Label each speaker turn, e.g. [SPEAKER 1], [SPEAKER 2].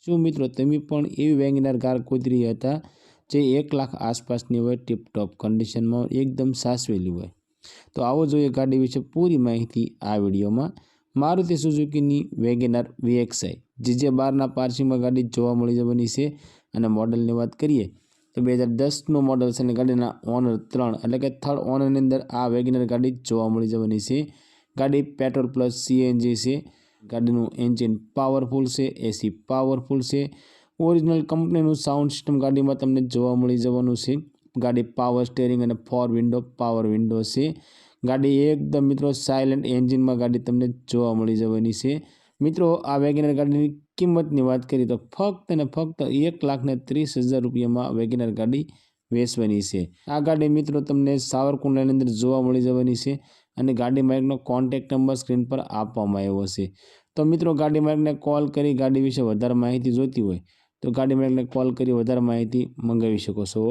[SPEAKER 1] जो मित्रों तमे पण एवी वेगनर कार खोजी रह्या हता जे 1 लाख आसपासनी होय, टीपटॉप कंडीशन में एकदम सासवेली होय। तो आवो जोईए गाड़ी विषे पूरी माहिती आ विडियो में। Maruti Suzuki WagonR VXI GJ12 passing में गाड़ी जोवा मळी जवानी छे। अने मॉडल की बात करिए तो 2010 नो मॉडल से गाड़ी ओनर 3 एटले के थर्ड ओनर ની અંદર आ वेगनर गाड़ी जोवा मळी जवानी छे। गाड़ी पेट्रोल प्लस CNG से। गाड़ीનું एंजीन पावरफुल से, AC पावरफुल से। ओरिजिनल कंपनी साउंड सिस्टम गाड़ी में तमने जोवा मळी जवानुं छे। गाड़ी पावर स्टीयरिंग और 4 विंडो पावर विंडो से। गाड़ी एकदम मित्रों साइलेंट एंजीन में गाड़ी तमने जोवा मळी जवानी छे। मित्रों आ वेगनर गाड़ी की किंमत की बात करिए तो फक्त ने फक्त 1,30,000 रुपया में वेगनर गाड़ी वेचवानी छे। आ गाड़ी मित्रों तमने सावरकुंडलानी अंदर जोवा मळी जवानी छे। અને ગાડી માલિકનો કોન્ટેક્ટ નંબર સ્ક્રીન પર આપવામાં આવ્યો છે। તો મિત્રો ગાડી માલિકને કોલ કરી ગાડી વિશે વધારે માહિતી જોઈતી હોય તો ગાડી માલિકને કોલ કરી વધારે માહિતી મંગાવી શકો છો।